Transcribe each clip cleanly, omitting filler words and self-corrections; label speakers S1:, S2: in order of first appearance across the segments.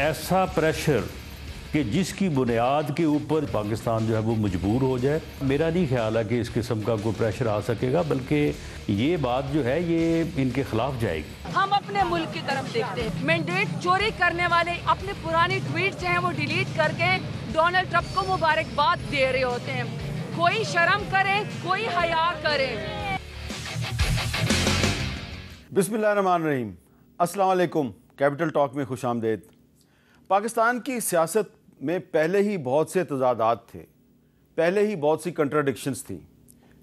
S1: ایسا پریشر کہ جس کی بنیاد کے اوپر پاکستان جو ہے وہ مجبور ہو جائے. میرا نہیں خیال ہے کہ اس قسم کا کوئی پریشر آ سکے گا، بلکہ یہ بات جو ہے یہ ان کے خلاف جائے گی.
S2: ہم اپنے ملک کی طرف دیکھتے ہیں. مینڈیٹ چوری کرنے والے اپنے پرانی ٹویٹ جو ہیں وہ ڈیلیٹ کر کے ڈونلڈ ٹرمپ کو مبارکباد دے رہے ہوتے ہیں. کوئی شرم کرے، کوئی حیا کرے.
S3: بسم اللہ الرحمن الرحیم. السلام علیکم. کیپٹل ٹاک میں خوش آمدید. پاکستان کی سیاست میں پہلے ہی بہت سے تضادات تھے، پہلے ہی بہت سی کنٹراڈکشنز تھیں،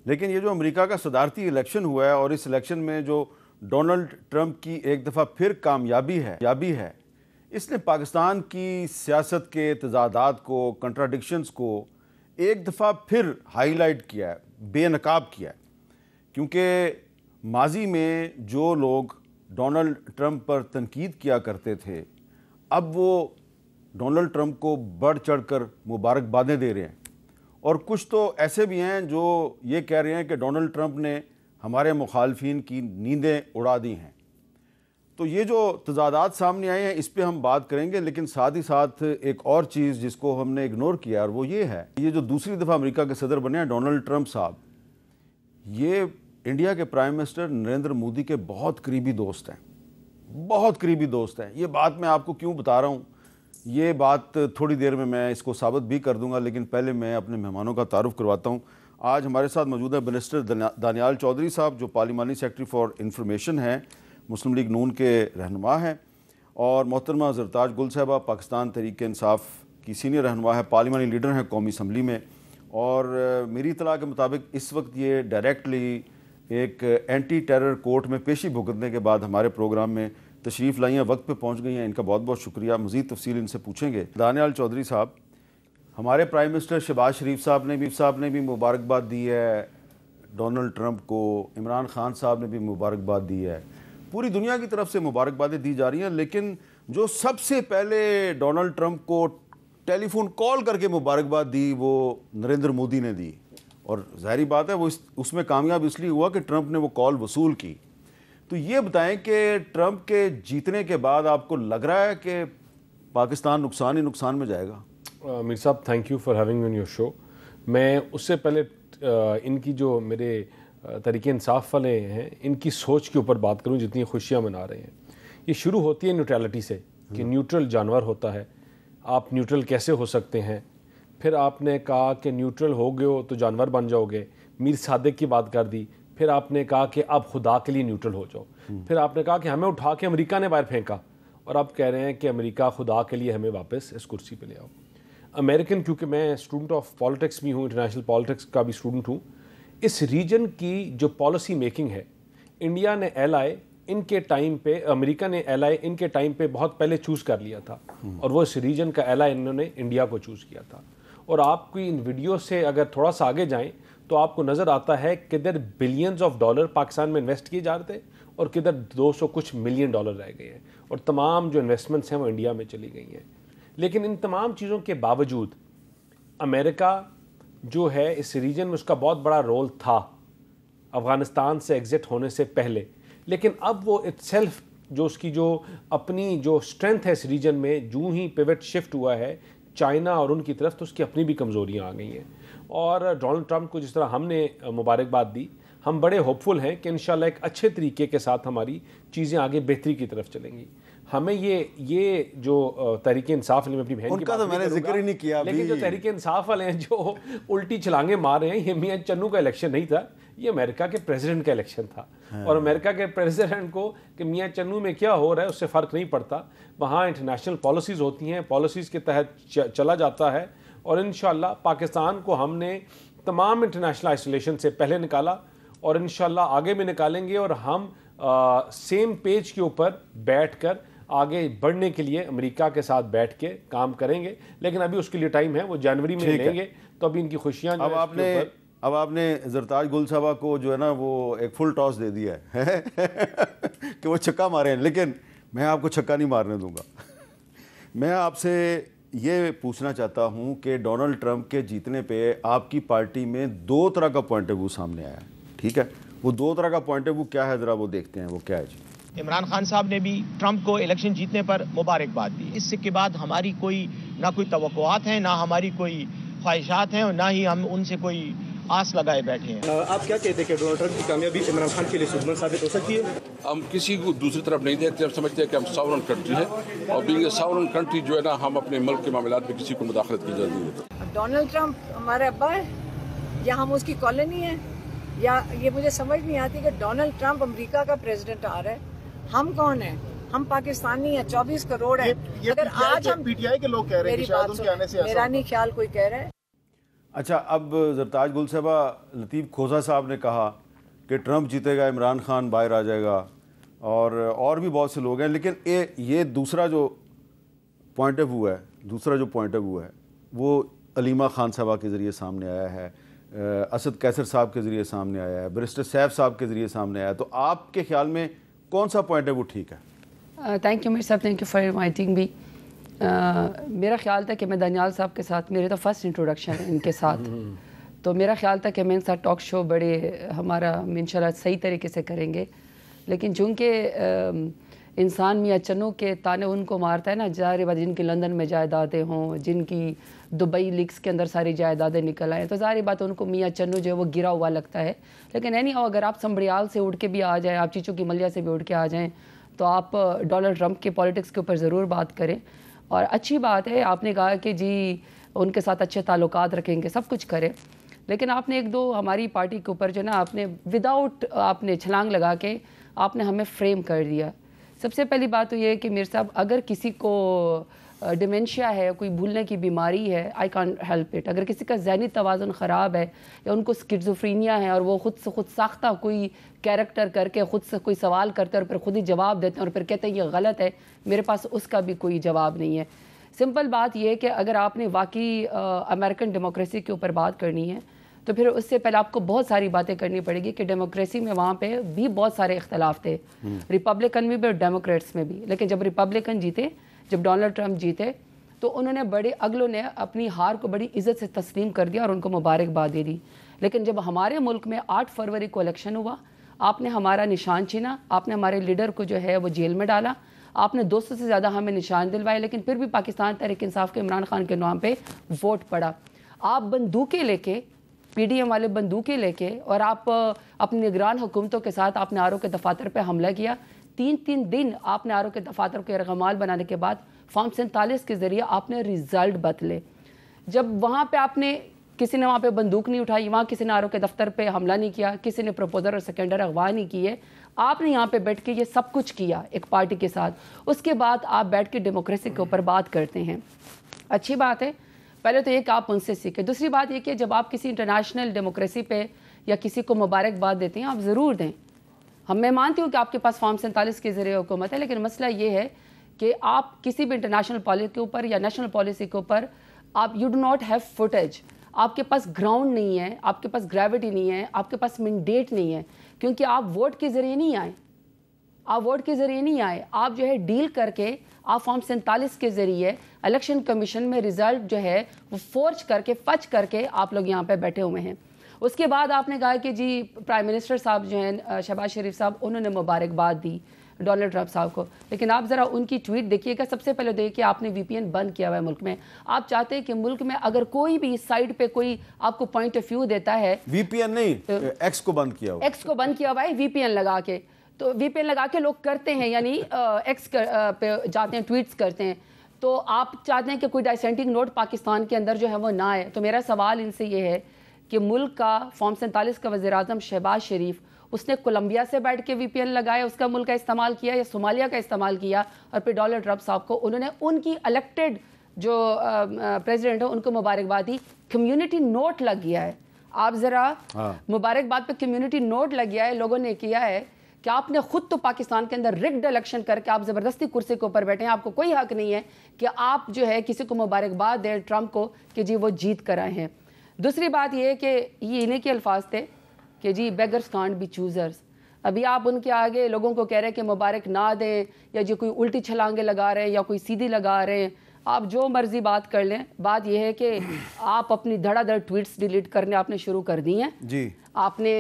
S3: لیکن یہ جو امریکہ کا صدارتی الیکشن ہوا ہے اور اس الیکشن میں جو ڈونلڈ ٹرمپ کی ایک دفعہ پھر کامیابی ہے اس نے پاکستان کی سیاست کے تضادات کو، کنٹراڈکشنز کو ایک دفعہ پھر ہائی لائٹ کیا ہے، بے نقاب کیا ہے. کیونکہ ماضی میں جو لوگ ڈونلڈ ٹرمپ پر تنقید کیا کرتے تھے اب وہ ڈونلڈ ٹرمپ کو بڑھ چڑھ کر مبارکبادیں دے رہے ہیں، اور کچھ تو ایسے بھی ہیں جو یہ کہہ رہے ہیں کہ ڈونلڈ ٹرمپ نے ہمارے مخالفین کی نیندیں اڑا دی ہیں. تو یہ جو تضادات سامنے آئے ہیں اس پہ ہم بات کریں گے، لیکن ساتھ ہی ساتھ ایک اور چیز جس کو ہم نے اگنور کیا اور وہ یہ ہے، یہ جو دوسری دفعہ امریکہ کے صدر بنے ہیں ڈونلڈ ٹرمپ صاحب، یہ انڈیا کے پرائم منسٹر نریندر مودی کے بہت قریبی دوست ہیں، بہت قریبی دوست ہیں. یہ بات میں آپ کو کیوں بتا رہا ہوں، یہ بات تھوڑی دیر میں اس کو ثابت بھی کر دوں گا، لیکن پہلے میں اپنے مہمانوں کا تعارف کرواتا ہوں. آج ہمارے ساتھ موجود ہے منسٹر دانیال چودھری صاحب جو پارلیمانی سیکرٹری فار انفارمیشن ہیں، مسلم لیگ نون کے رہنما ہیں، اور محترمہ زرتاج گل صاحبہ پاکستان تحریک انصاف کی سینئر رہنما ہے، پارلیمانی لیڈر ہیں قومی اسمبلی میں، اور میری اطلاع کے مطابق اس وقت یہ ڈائریکٹلی ایک اینٹی ٹیرر کورٹ میں پیشی بھگتنے کے بعد ہمارے پروگرام میں تشریف لائی ہیں، وقت پہ پہنچ گئی ہیں. ان کا بہت بہت شکریہ. مزید تفصیل ان سے پوچھیں گے. دانیال چودھری صاحب، ہمارے پرائم منسٹر شہباز شریف صاحب نے بھی مبارکباد دی ہے ڈونلڈ ٹرمپ کو، عمران خان صاحب نے بھی مبارکباد دی ہے، پوری دنیا کی طرف سے مبارکبادیں دی جا رہی ہیں. لیکن جو سب سے پہلے ڈونلڈ ٹرمپ کو ٹیلی فون کال کر کے مبارکباد دی وہ نریندر مودی نے دی، اور ظاہری بات ہے وہ اس میں کامیاب اس لیے ہوا کہ ٹرمپ نے وہ کال وصول کی. تو یہ بتائیں کہ ٹرمپ کے جیتنے کے بعد آپ کو لگ رہا ہے کہ پاکستان نقصان ہی نقصان میں جائے گا؟
S4: میر صاحب thank you for having me on your show. میں اس سے پہلے ان کی جو میرے تحریک انصاف والے ہیں ان کی سوچ کے اوپر بات کروں جتنی خوشیاں منا رہے ہیں. یہ شروع ہوتی ہے نیوٹرلٹی سے کہ نیوٹرل جانور ہوتا ہے، آپ نیوٹرل کیسے ہو سکتے ہیں. پھر آپ نے کہا کہ نیوٹرل ہو گئے ہو تو جانور بن جاؤ گے، میر صادق کی بات کر دی. پھر آپ نے کہا کہ اب خدا کے لیے نیوٹرل ہو جاؤ. پھر آپ نے کہا کہ ہمیں اٹھا کے امریکہ نے باہر پھینکا، اور اب کہہ رہے ہیں کہ امریکہ خدا کے لیے ہمیں واپس اس کرسی پہ لے آؤ. امریکن، کیونکہ میں اسٹوڈنٹ آف پالیٹکس بھی ہوں، انٹرنیشنل پالیٹکس کا بھی اسٹوڈنٹ ہوں، اس ریجن کی جو پالیسی میکنگ ہے، انڈیا نے ایل آئی ان کے ٹائم پہ، امریکہ نے ایل آئی ان کے ٹائم پہ بہت پہلے چوز کر لیا تھا، اور وہ اس ریجن کا ایل آئی انہوں نے انڈیا کو چوز کیا تھا. اور آپ کی ان ویڈیو سے اگر تھوڑا سا آگے جائیں تو آپ کو نظر آتا ہے کدھر بلینز آف ڈالر پاکستان میں انویسٹ کیے جا رہے تھے اور کدھر 200 کچھ ملین ڈالر رہ گئے ہیں، اور تمام جو انویسٹمنٹس ہیں وہ انڈیا میں چلی گئی ہیں. لیکن ان تمام چیزوں کے باوجود امریکہ جو ہے اس ریجن میں اس کا بہت بڑا رول تھا افغانستان سے ایگزٹ ہونے سے پہلے. لیکن اب وہ اٹ سیلف جو اس کی جو اپنی جو اسٹرینتھ ہے اس ریجن میں، جو ہی پیوٹ شفٹ ہوا ہے چائنا اور ان کی طرف، تو اس کی اپنی بھی کمزوریاں آ گئی ہیں. اور ڈونلڈ ٹرمپ کو جس طرح ہم نے مبارکباد دی، ہم بڑے ہوپ فل ہیں کہ انشاءاللہ ایک اچھے طریقے کے ساتھ ہماری چیزیں آگے بہتری کی طرف چلیں گی. ہمیں یہ جو تحریک انصاف والے، میں اپنی بہن کی بات
S3: میں نے ذکر ہی نہیں کیا،
S4: لیکن جو تحریک انصاف والے ہیں جو الٹی چھلانگیں مار رہے ہیں، یہ میاں چنو کا الیکشن نہیں تھا، یہ امریکہ کے پریزیڈنٹ کا الیکشن تھا. اور امریکہ کے پریزیڈنٹ کو کہ میاں چنو میں کیا ہو رہا ہے اس سے فرق نہیں پڑتا. وہاں انٹرنیشنل پالیسیز ہوتی ہیں، پالیسیز کے تحت چلا جاتا ہے، اور انشاءاللہ پاکستان کو ہم نے تمام انٹرنیشنل آئسولیشن سے پہلے نکالا، اور انشاءاللہ آگے بھی نکالیں گے، اور ہم سیم پیج کے اوپر بیٹھ کر آگے بڑھنے کے لیے امریکہ کے ساتھ بیٹھ کے کام کریں گے. لیکن ابھی اس کے لیے ٹائم ہے، وہ جنوری میں لیں گے، تو ابھی ان کی خوشیاں.
S3: اب آپ نے زرتاج گل صاحبہ کو جو ہے نا وہ ایک فل ٹاس دے دیا ہے کہ وہ چھکا مارے ہیں، لیکن میں آپ کو چھکا نہیں مارنے دوں گا. میں آپ سے یہ پوچھنا چاہتا ہوں کہ ڈونلڈ ٹرمپ کے جیتنے پہ آپ کی پارٹی میں دو طرح کا پوائنٹ آف ویو سامنے آیا ہے، ٹھیک ہے؟ وہ دو طرح کا پوائنٹ آف ویو کیا ہے ذرا وہ دیکھتے ہیں، وہ کیا ہے جی؟
S5: عمران خان صاحب نے بھی ٹرمپ کو الیکشن جیتنے پر مبارکباد دی. اس کے بعد ہماری نہ کوئی توقعات ہیں، نہ ہماری کوئی خواہشات ہیں، اور نہ ہی ہم ان سے کوئی آس لگائے بیٹھے ہیں.
S6: آپ کیا کہتے ہیں کہ ڈونلڈ ٹرمپ کی کامیابی عمران خان کے لیے سودمند ثابت ہو سکتی ہے؟
S7: ہم کسی کو دوسری طرف نہیں دیکھتے، ہم سمجھتے ہیں کہ ہم ساورن کنٹری ہیں، اور بینگ اے ساورن کنٹری جو ہے نا، ہم اپنے ملک کے معاملات میں کسی کو مداخلت کی اجازت نہیں دیتے.
S8: ڈونلڈ ٹرمپ ہمارے ابا ہے یا ہم اس کی کالونی ہیں، یا یہ مجھے سمجھ نہیں آتی کہ ڈونلڈ ٹرمپ امریکہ کا پریزیڈنٹ آ رہا ہے. ہم کون ہیں؟ ہم پاکستانی ہیں، 24 کروڑ ہیں. اگر آج ہم
S6: پی ٹی آئی کے لوگ کہہ رہے ہیں کہ شاید ان کے آنے سے
S8: میرا نہیں خیال کوئی کہہ رہا ہے.
S3: اچھا، اب زرتاج گل صاحبہ، لطیف کھوسہ صاحب نے کہا کہ ٹرمپ جیتے گا، عمران خان باہر آ جائے گا، اور بھی بہت سے لوگ ہیں، لیکن یہ دوسرا جو پوائنٹ آف ویو ہے وہ علیمہ خان صاحبہ کے ذریعے سامنے آیا ہے، اسد قیصر صاحب کے ذریعے سامنے آیا ہے، بیرسٹر سیف صاحب کے ذریعے سامنے آیا ہے. تو آپ کے خیال میں کون سا پوائنٹ آف ویو ٹھیک ہے؟
S9: تھینک یو میر صاحب، تھینک یو فار انوائٹنگ بھی. میرا خیال تھا کہ میں دانیال صاحب کے ساتھ، میرے تو فرسٹ انٹروڈکشن ہے ان کے ساتھ، تو میرا خیال تھا کہ میں ان کے ساتھ ٹاک شو بڑے ہمارا انشاءاللہ صحیح طریقے سے کریں گے. لیکن چونکہ انسان میاں چنو کے تانے ان کو مارتا ہے نا، ظاہر بات جن کی لندن میں جائیدادیں ہوں، جن کی دبئی لیکس کے اندر ساری جائیدادیں نکل آئیں، تو ظاہر بات ان کو میاں چنو جو ہے وہ گرا ہوا لگتا ہے. لیکن اگر آپ سنبریال سے اٹھ کے بھی آ جائیں، آپ چیچو کی ملیہ سے بھی اٹھ کے آ جائیں، تو آپ ڈونلڈ ٹرمپ کے پالیٹکس کے اوپر ضرور بات کریں. اور اچھی بات ہے، آپ نے کہا کہ جی ان کے ساتھ اچھے تعلقات رکھیں گے، سب کچھ کریں. لیکن آپ نے ایک دو ہماری پارٹی کے اوپر جو نا، آپ نے وداؤٹ آپ نے چھلانگ لگا کے آپ نے ہمیں فریم کر دیا. سب سے پہلی بات تو یہ ہے کہ میر صاحب، اگر کسی کو ڈیمنشیا ہے، کوئی بھولنے کی بیماری ہے، آئی کانٹ ہیلپ اٹ. اگر کسی کا ذہنی توازن خراب ہے، یا ان کو اسکیزوفرینیا ہے، اور وہ خود سے خود ساختہ کوئی کیریکٹر کر کے خود سے کوئی سوال کرتے ہیں اور پھر خود ہی جواب دیتے ہیں اور پھر کہتے ہیں یہ غلط ہے، میرے پاس اس کا بھی کوئی جواب نہیں ہے. سمپل بات یہ ہے کہ اگر آپ نے واقعی امریکن ڈیموکریسی کے اوپر بات کرنی ہے، تو پھر اس سے پہلے آپ کو بہت ساری باتیں کرنی پڑے گی کہ ڈیموکریسی میں وہاں پہ بھی بہت سارے اختلاف تھے، ریپبلکن میں بھی اور ڈیموکریٹس میں بھی. لیکن جب ریپبلکن جیتے، جب ڈونلڈ ٹرمپ جیتے، تو انہوں نے اگلوں نے اپنی ہار کو بڑی عزت سے تسلیم کر دیا اور ان کو مبارکباد دے دی. لیکن جب ہمارے ملک میں 8 فروری کو الیکشن ہوا، آپ نے ہمارا نشان چھینا، آپ نے ہمارے لیڈر کو جو ہے وہ جیل میں ڈالا، آپ نے 200 سے زیادہ ہمیں نشان دلوائے، لیکن پھر بھی پاکستان تحریک انصاف کے عمران خان کے نام پہ ووٹ پڑا. آپ بندوقیں لے کے، پی ڈی ایم والے بندوقیں لے کے، اور آپ اپنی نگران حکومتوں کے ساتھ آپ نے آر او کے دفاتر پہ حملہ کیا. 3 دن آپ نے آر او کے دفاتر کو یرغمال بنانے کے بعد فارم 47 کے ذریعے آپ نے رزلٹ بدلے. جب وہاں پہ آپ نے، کسی نے وہاں پہ بندوق نہیں اٹھائی، وہاں کسی نے آر او کے دفتر پہ حملہ نہیں کیا، کسی نے پروپوزر اور سیکنڈر اغوا نہیں کیے، آپ نے یہاں پہ بیٹھ کے یہ سب کچھ کیا ایک پارٹی کے ساتھ. اس کے بعد آپ بیٹھ کے ڈیموکریسی کے اوپر بات کرتے ہیں. اچھی بات ہے. پہلے تو یہ کہ آپ ان سے سیکھیں. دوسری بات یہ کہ جب آپ کسی انٹرنیشنل ڈیموکریسی پہ یا کسی کو مبارکباد دیتے ہیں، آپ ضرور دیں. میں مانتی ہوں کہ آپ کے پاس فارم 47 کے ذریعے حکومت ہے، لیکن مسئلہ یہ ہے کہ آپ کسی بھی انٹرنیشنل پالیسی کے اوپر یا نیشنل پالیسی کے اوپر آپ you do not have footage. آپ کے پاس گراؤنڈ نہیں ہے، آپ کے پاس گریوٹی نہیں ہے، آپ کے پاس مینڈیٹ نہیں ہے، کیونکہ آپ ووٹ کے ذریعے نہیں آئے. آپ جو ہے ڈیل کر کے، آپ فارم 47 کے ذریعے الیکشن کمیشن میں رزلٹ جو ہے وہ فورج کر کے، فچ کر کے آپ لوگ یہاں پہ بیٹھے ہوئے ہیں. اس کے بعد آپ نے کہا کہ جی پرائم منسٹر صاحب جو ہیں شہباز شریف صاحب، انہوں نے مبارکباد دی ڈونلڈ ٹرمپ صاحب کو. لیکن آپ ذرا ان کی ٹویٹ دیکھیے گا. سب سے پہلے دیکھیے، آپ نے وی پی این بند کیا ہوا ہے ملک میں. آپ چاہتے ہیں کہ ملک میں اگر کوئی بھی سائڈ پہ کوئی آپ کو پوائنٹ آف ویو دیتا ہے،
S3: وی پی این نہیں، ایکس کو بند کیا ہوا،
S9: ایکس کو بند کیا ہوا ہے وی پی این لگا کے. تو وی پی این لگا کے لوگ کرتے ہیں، یعنی ایکس پہ جاتے ہیں، ٹویٹس کرتے ہیں. تو آپ چاہتے ہیں کہ کوئی ڈائسینٹنگ نوٹ پاکستان کے اندر جو ہے وہ نہ آئے. تو میرا سوال ان سے یہ ہے کہ ملک کا فارم 47 کا وزیر اعظم شہباز شریف، اس نے کولمبیا سے بیٹھ کے وی پی این لگایا، اس کا ملک کا استعمال کیا، یا صومالیہ کا استعمال کیا، اور پھر ڈونلڈ ٹرمپ صاحب کو انہوں نے ان کی الیکٹڈ جو پریزیڈنٹ ہیں ان کو مبارکباد دی. کمیونٹی نوٹ لگ گیا ہے. آپ ذرا مبارکباد پہ کمیونٹی نوٹ لگ گیا ہے، لوگوں نے کیا ہے کہ آپ نے خود تو پاکستان کے اندر رگڈ الیکشن کر کے آپ زبردستی کرسی کے اوپر بیٹھے ہیں. آپ کو کوئی حق نہیں ہے کہ آپ جو ہے کسی کو مبارکباد دیں ٹرمپ کو کہ جی وہ جیت کر آئے ہیں. دوسری بات یہ ہے کہ یہ انہیں کے الفاظ تھے کہ جی بیگرز کانٹ بی چوزرز. ابھی آپ ان کے آگے لوگوں کو کہہ رہے ہیں کہ مبارک نہ دیں، یا جو کوئی الٹی چھلانگیں لگا رہے ہیں یا کوئی سیدھی لگا رہے ہیں. آپ جو مرضی بات کر لیں. بات یہ ہے کہ آپ اپنی دھڑا دھڑ ٹویٹس ڈیلیٹ کرنے آپ نے شروع کر دی ہیں.
S3: جی
S9: آپ نے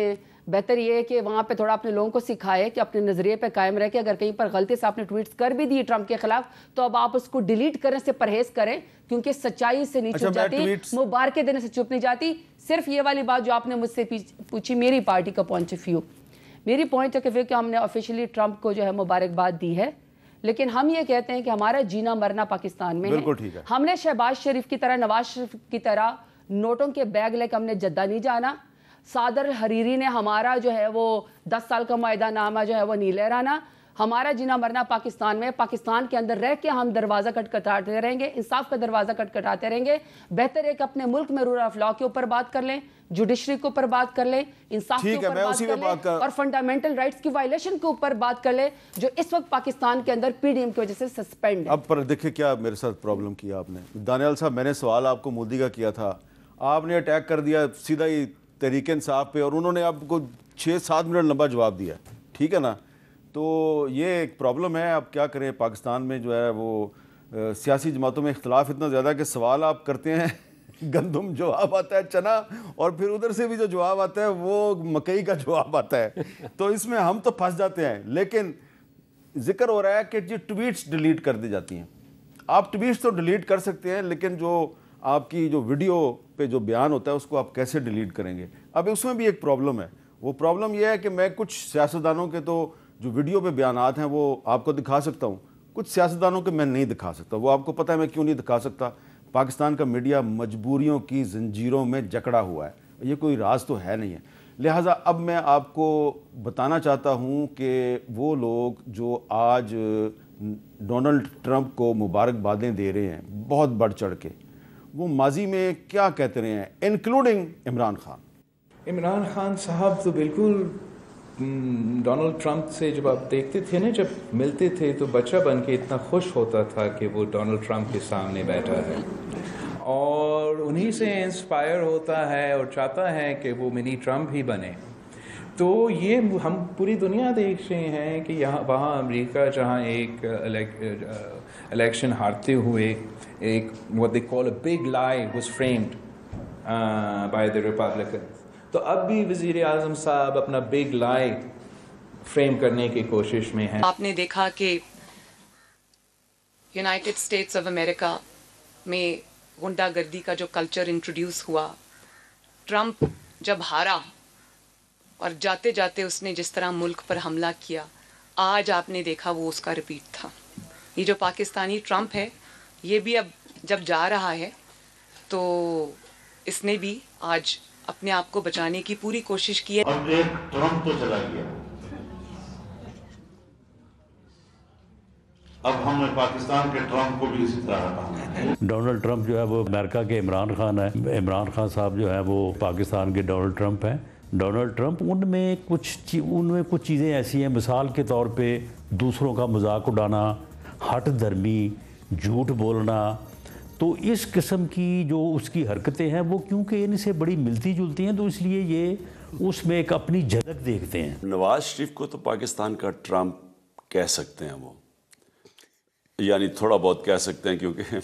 S9: بہتر یہ ہے کہ وہاں پہ تھوڑا اپنے لوگوں کو سکھائے کہ اپنے نظریے پہ قائم رہ کے اگر کہیں پر غلطی سے آپ نے ٹویٹس کر بھی دی ٹرمپ کے خلاف تو اب آپ اس کو ڈیلیٹ کرنے سے پرہیز کریں, کیونکہ سچائی سے نہیں چھپ جاتی, مبارکیں دینے سے چھپ نہیں جاتی. صرف یہ والی بات جو آپ نے مجھ سے پوچھی میری پارٹی کا پوائنٹ آف ویو, میری پوائنٹ آف ویو کہ ہم نے آفیشیلی ٹرمپ کو جو ہے مبارکباد دی ہے, لیکن ہم یہ کہتے ہیں کہ ہمارا جینا مرنا پاکستان میں ہے. ہم نے شہباز شریف کی طرح, نواز شریف کی طرح نوٹوں کے بیگ لے کے ہم نے جدہ نہیں جانا. صادر حریری نے ہمارا جو ہے وہ 10 سال کا معاہدہ نامہ جو ہے وہ نہیں لہرانا. ہمارا جینا مرنا پاکستان میں, پاکستان کے اندر رہ کے ہم دروازہ کٹکھٹاتے رہیں گے, انصاف کا دروازہ کٹکھٹاتے رہیں گے. بہتر ہے کہ اپنے ملک میں رول آف لا کے اوپر بات کر لیں, جوڈیشری کے اوپر بات کر لیں, انصاف کے اوپر بات کر لیں, اور فنڈامنٹل رائٹس کی وائلیشن کے اوپر بات کر لیں جو اس وقت پاکستان کے اندر پی ڈی ایم کی وجہ سے سسپینڈ ہے.
S3: اب پر دیکھیں کیا میرے ساتھ پرابلم کیا آپ نے. دانیال صاحب, میں نے سوال آپ کو مودی کا کیا تھا, آپ نے اٹیک کر دیا سیدھا ہی تحریک انصاف پہ, اور انہوں نے آپ کو 6-7 منٹ لمبا جواب دیا, ٹھیک ہے نا. تو یہ ایک پرابلم ہے. اب کیا کریں, پاکستان میں جو ہے وہ سیاسی جماعتوں میں اختلاف اتنا زیادہ کہ سوال آپ کرتے ہیں گندم جواب آتا ہے چنا, اور پھر ادھر سے بھی جو جواب آتا ہے وہ مکئی کا جواب آتا ہے. تو اس میں ہم تو پھنس جاتے ہیں. لیکن ذکر ہو رہا ہے کہ جی ٹویٹس ڈیلیٹ کر دی جاتی ہیں. آپ ٹویٹس تو ڈیلیٹ کر سکتے ہیں, لیکن جو آپ کی جو ویڈیو پہ جو بیان ہوتا ہے اس کو آپ کیسے ڈیلیٹ کریں گے. اب اس میں بھی ایک پرابلم ہے. وہ پرابلم یہ ہے کہ میں کچھ سیاستدانوں کے تو جو ویڈیو پہ بیانات ہیں وہ آپ کو دکھا سکتا ہوں, کچھ سیاستدانوں کے میں نہیں دکھا سکتا. وہ آپ کو پتہ ہے میں کیوں نہیں دکھا سکتا. پاکستان کا میڈیا مجبوریوں کی زنجیروں میں جکڑا ہوا ہے, یہ کوئی راز تو ہے نہیں ہے. لہٰذا اب میں آپ کو بتانا چاہتا ہوں کہ وہ لوگ جو آج ڈونلڈ ٹرمپ کو مبارکبادیں دے رہے ہیں بہت بڑھ چڑھ کے, وہ ماضی میں کیا کہتے رہے ہیں, انکلوڈنگ عمران خان.
S10: عمران خان صاحب تو بالکل ڈونلڈ ٹرمپ سے جب آپ دیکھتے تھے نا, جب ملتے تھے تو بچہ بن کے اتنا خوش ہوتا تھا کہ وہ ڈونلڈ ٹرمپ کے سامنے بیٹھا ہے, اور انہی سے انسپائر ہوتا ہے اور چاہتا ہے کہ وہ منی ٹرمپ ہی بنے. تو یہ ہم پوری دنیا دیکھ رہے ہیں کہ یہاں وہاں امریکہ جہاں ایک الیکشن ہارتے ہوئے ایک what they call a big lie was framed by the Republicans. تو اب بھی وزیر اعظم صاحب اپنا بگ لائی فریم کرنے کی کوشش میں ہیں.
S11: آپ نے دیکھا کہ یونائٹڈ اسٹیٹس آف امریکہ میں غنڈہ گردی کا جو کلچر انٹروڈیوس ہوا, ٹرمپ جب ہارا اور جاتے جاتے اس نے جس طرح ملک پر حملہ کیا, آج آپ نے دیکھا وہ اس کا ریپیٹ تھا. یہ جو پاکستانی ٹرمپ ہے یہ بھی اب جب جا رہا ہے تو اس نے بھی آج اپنے آپ کو بچانے کی پوری کوشش کی ہے.
S12: اب ایک ٹرمپ تو چلا گیا, اب ہم نے پاکستان کے ٹرمپ کو بھی اسی طرح رکھا.
S1: ڈونلڈ ٹرمپ جو ہے وہ امریکہ کے عمران خان ہے, عمران خان صاحب جو ہے وہ پاکستان کے ڈونلڈ ٹرمپ ہیں. ڈونلڈ ٹرمپ ان میں کچھ چیزیں ایسی ہیں, مثال کے طور پہ دوسروں کا مذاق اڑانا, ہٹ دھرمی, جھوٹ بولنا. تو اس قسم کی جو اس کی حرکتیں ہیں وہ کیونکہ ان سے بڑی ملتی جلتی ہیں, تو اس لیے یہ اس میں ایک اپنی جھلک دیکھتے ہیں.
S13: نواز شریف کو تو پاکستان کا ٹرمپ کہہ سکتے ہیں, وہ یعنی تھوڑا بہت کہہ سکتے ہیں, کیونکہ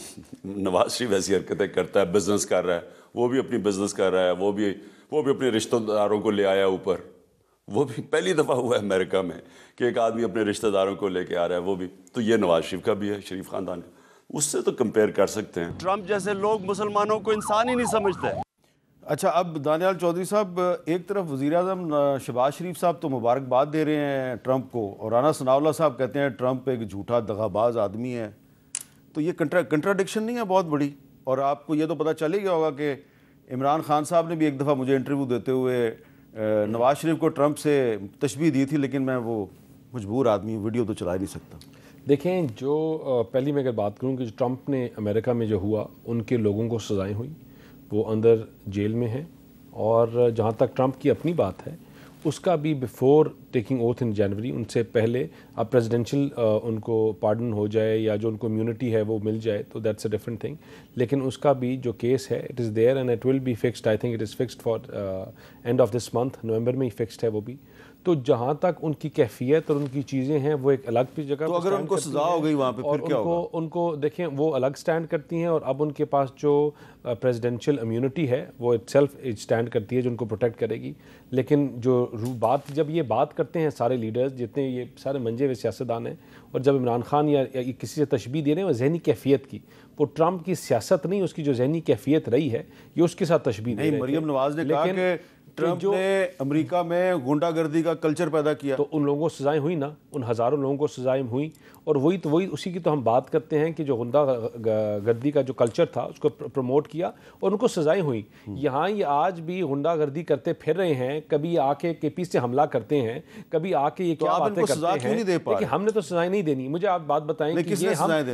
S13: نواز شریف ایسی حرکتیں کرتا ہے, بزنس کر رہا ہے, وہ بھی اپنی بزنس کر رہا ہے, وہ بھی اپنے رشتہ داروں کو لے آیا اوپر. وہ بھی پہلی دفعہ ہوا ہے امریکہ میں کہ ایک آدمی اپنے رشتہ داروں کو لے کے آ رہا ہے, وہ بھی. تو یہ نواز شریف کا بھی ہے, شریف خاندان کا, اس سے تو کمپیئر کر سکتے ہیں.
S14: ٹرمپ جیسے لوگ مسلمانوں کو انسان ہی نہیں سمجھتے.
S3: اچھا, اب دانیال چودھری صاحب, ایک طرف وزیر اعظم شہباز شریف صاحب تو مبارکباد دے رہے ہیں ٹرمپ کو, اور رانا ثناء اللہ صاحب کہتے ہیں ٹرمپ ایک جھوٹا دغاباز آدمی ہے. تو یہ کنٹراڈکشن نہیں ہے بہت بڑی؟ اور آپ کو یہ تو پتہ چل ہی گیا ہوگا کہ عمران خان صاحب نے بھی ایک دفعہ مجھے انٹرویو دیتے ہوئے نواز شریف کو ٹرمپ سے تشبیہ دی تھی, لیکن میں وہ مجبور آدمی ہوں, ویڈیو تو چلا ہی نہیں سکتا.
S4: دیکھیں, جو پہلی میں اگر بات کروں کہ جو ٹرمپ نے امریکہ میں جو ہوا, ان کے لوگوں کو سزائیں ہوئی, وہ اندر جیل میں ہیں. اور جہاں تک ٹرمپ کی اپنی بات ہے, اس کا بھی بیفور ٹیکنگ اوتھ ان جنوری, ان سے پہلے اب پریزیڈنشل ان کو پارڈن ہو جائے یا جو ان کو امیونٹی ہے وہ مل جائے تو دیٹس اے ڈفرنٹ تھنگ. لیکن اس کا بھی جو کیس ہے it is there and it will be fixed. I think it is fixed for end of this month, نومبر میں ہی فکسڈ ہے وہ بھی. تو جہاں تک ان کی کیفیت اور ان کی چیزیں ہیں وہ ایک الگ جگہ
S3: تو اگر ان کو سزا ہو گئی وہاں پہ پھر کیا ہوگا؟
S4: ان کو دیکھیں وہ الگ سٹینڈ کرتی ہیں، اور اب ان کے پاس جو پریزیڈنشل امیونٹی ہے وہ اٹ سیلف سٹینڈ کرتی ہے جو ان کو پروٹیکٹ کرے گی. لیکن جو بات جب یہ بات کرتے ہیں سارے لیڈرز جتنے یہ سارے منجے ہوئے سیاستدان ہیں، اور جب عمران خان یا کسی سے تشبیہ دے رہے ہیں وہ ذہنی کیفیت کی، وہ ٹرمپ کی سیاست نہیں، اس کی جو ذہنی کیفیت رہی ہے یہ اس کے ساتھ تشبیہ دے رہے ہیں.
S3: مریم نواز نے کہا کہ ٹرمپ نے امریکہ میں غنڈہ گردی کا کلچر پیدا کیا.
S4: تو ان لوگوں کو سزائیں ہوئی نا، ان ہزاروں لوگوں کو سزائیں ہوئیں، اور وہی اسی کی تو ہم بات کرتے ہیں کہ جو غنڈہ گردی کا جو کلچر تھا اس کو پروموٹ کیا اور ان کو سزائیں ہوئیں. یہاں یہ آج بھی غنڈہ گردی کرتے پھر رہے ہیں، کبھی آ کے KP سے حملہ کرتے ہیں، کبھی آ کے یہ کیا باتیں کرتے ہیں. لیکن ہم نے تو سزائیں نہیں دینی. مجھے آپ بات بتائیں کہ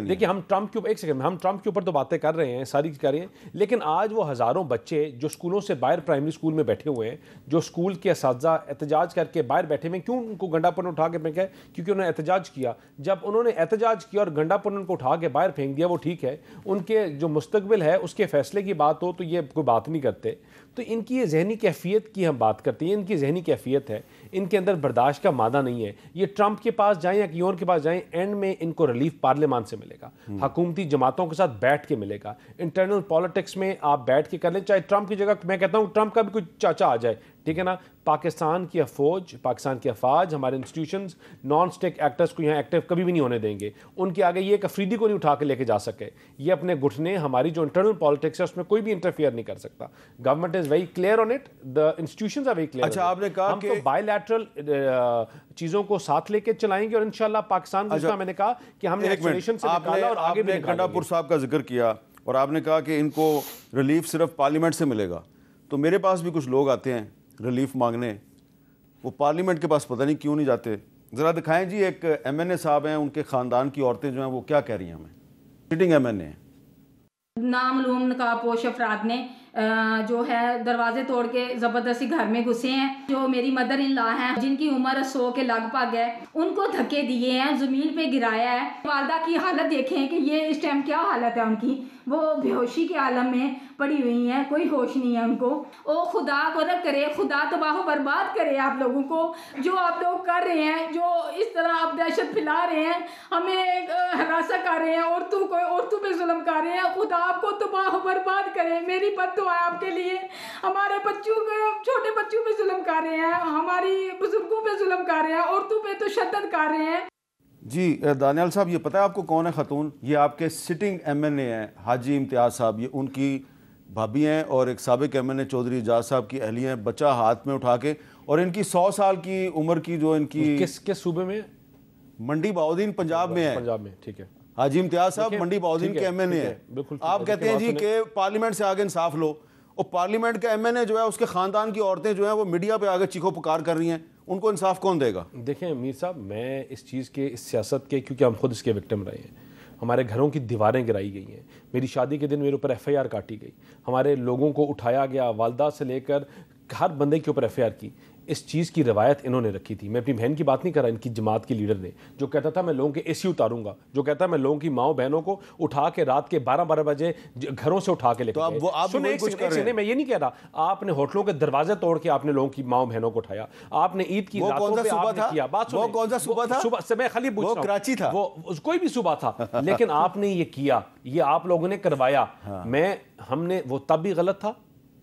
S4: دیکھیں ہم ٹرمپ کے اوپر ایک سیکنڈ ہم ٹرمپ کے اوپر تو باتیں کر رہے ہیں، ساری کر رہے ہیں، لیکن آج وہ ہزاروں بچے جو اسکولوں سے باہر پرائمری اسکول میں بیٹھے ہوئے ہیں، جو اسکول کے اساتذہ احتجاج کر کے باہر بیٹھے ہوئے، کیوں ان کو گنڈا پن اٹھا کے پھینکا ہے؟ کیونکہ انہوں نے احتجاج کیا. جب انہوں نے احتجاج کیا اور گنڈا پن ان کو اٹھا کے باہر پھینک دیا وہ ٹھیک ہے، ان کے جو مستقبل ہے اس کے فیصلے کی بات ہو تو یہ کوئی بات نہیں کرتے. تو ان کی یہ ذہنی کیفیت کی ہم بات کرتے ہیں، ان کی ذہنی کیفیت ہے، ان کے اندر برداشت کا مادہ نہیں ہے. یہ ٹرمپ کے پاس جائیں یا کسی اور کے پاس جائیں، اینڈ میں ان کو ریلیف پارلیمان سے ملے گا، حکومتی جماعتوں کے ساتھ بیٹھ کے ملے گا. انٹرنل پالیٹکس میں آپ بیٹھ کے کر لیں، چاہے ٹرمپ کی جگہ میں کہتا ہوں ٹرمپ کا بھی کوئی چاچا آ جائے، ٹھیک ہے نا. پاکستان کی فوج، پاکستان کی افواج، ہمارے انسٹیٹیوشنز نان اسٹیک ایکٹرز کو یہاں ایکٹیو کبھی بھی نہیں ہونے دیں گے. ان کے آگے یہ ایک افریدی کو نہیں اٹھا کے لے کے جا سکے. یہ اپنے گھٹنے، ہماری جو انٹرنل پالیٹکس ہے اس میں کوئی بھی انٹرفیئر نہیں کر سکتا. Government is very clear on it, the institutions are very clear.
S3: اچھا آپ نے کہا
S4: ہم تو بائی لیٹرل چیزوں کو ساتھ لے کے چلائیں گے، اور انشاءاللہ پاکستان جس کا میں نے کہا کہ ہم نے ایکسپیڈیشن سے نکالا اور آگے بھی نکالیں گے.
S3: گنڈا پور صاحب کا ذکر کیا اور آپ نے کہا کہ ان کو ریلیف صرف پارلیمنٹ سے ملے گا. تو میرے پاس بھی کچھ لوگ آتے ہیں ریلیف مانگنے، وہ پارلیمنٹ کے پاس پتہ نہیں کیوں نہیں جاتے. ذرا دکھائیں جی. ایک MNA صاحب ہیں، ان کے خاندان کی عورتیں جو ہیں وہ کیا کہہ رہی ہیں ہمیں. سٹنگ MNA ہیں.
S15: نامعلوم نقاب پوش افراد نے جو ہے دروازے توڑ کے زبردستی گھر میں گھسے ہیں. جو میری مدر ان لا ہیں جن کی عمر 100 کے لگ بھگ ہے، ان کو دھکے دیے ہیں، زمین پہ گرایا ہے. والدہ کی حالت دیکھیں کہ یہ اس ٹائم کیا حالت ہے ان کی، وہ بے ہوشی کے عالم میں پڑی ہوئی ہیں، کوئی ہوش نہیں ہے ان کو. او خدا کو نہ کرے، خدا تباہ و برباد کرے آپ لوگوں کو. جو آپ لوگ کر رہے ہیں، جو اس طرح آپ دہشت پھیلا رہے ہیں، ہمیں ہراساں کر رہے ہیں، عورتوں پہ ظلم کر رہے ہیں، خدا آپ کو تباہ و برباد کرے. میری بد دعا ہے آپ کے لیے. ہمارے بچوں کو، چھوٹے بچوں پہ ظلم کر رہے ہیں، ہماری بزرگوں پہ ظلم کر رہے ہیں، عورتوں پہ تشدد کر رہے ہیں.
S3: جی دانیال صاحب، یہ پتہ ہے آپ کو کون ہے خاتون؟ یہ آپ کے سٹنگ MNA ہیں حاجی امتیاز صاحب. یہ ان کی بھابھی ہیں اور ایک سابق MNA چودھری اعجاز صاحب کی اہلیہ ہیں. بچہ ہاتھ میں اٹھا کے، اور ان کی 100 سال کی عمر کی جو ان کی
S4: کس صوبے میں؟
S3: منڈی بہاؤدین پنجاب میں ہے.
S4: پنجاب میں، ٹھیک ہے.
S3: حاجی امتیاز صاحب منڈی بہاؤدین کے MNA ہیں. آپ کہتے ہیں جی کہ پارلیمنٹ سے آگے انصاف لو، اور پارلیمنٹ کا MNA جو ہے اس کے خاندان کی عورتیں جو ہیں وہ میڈیا پہ آگے چیخو پکار کر رہی ہیں. ان کو انصاف کون دے گا؟
S4: دیکھیں میر صاحب، میں اس چیز کے، اس سیاست کے، کیونکہ ہم خود اس کے وکٹم رہے ہیں. ہمارے گھروں کی دیواریں گرائی گئی ہیں، میری شادی کے دن میرے اوپر FIR کاٹی گئی، ہمارے لوگوں کو اٹھایا گیا، والدہ سے لے کر ہر بندے کے اوپر FIR کی. اس چیز کی روایت انہوں نے رکھی تھی. میں اپنی بہن کی بات نہیں کر رہا، ان کی جماعت کے لیڈر نے، جو کہتا تھا میں لوگوں کے AC اتاروں گا، جو کہتا ہے میں لوگوں کی ماؤں بہنوں کو اٹھا کے رات کے 12 بجے گھروں سے اٹھا کے لے کے گئے. میں یہ نہیں کہہ رہا، آپ نے ہوٹلوں کے دروازے توڑ کے آپ نے لوگوں کی ماؤں بہنوں کو اٹھایا. آپ نے عید کی راتوں پہ آپ نے کیا. بات
S3: وہ کون سا صوبہ تھا؟
S4: صوبہ سے میں خالی پوچھ رہا ہوں،
S3: کراچی تھا،
S4: وہ کوئی بھی صوبہ تھا، لیکن آپ نے یہ کیا، یہ آپ لوگوں نے کروایا. ہم نے، وہ تب بھی غلط تھا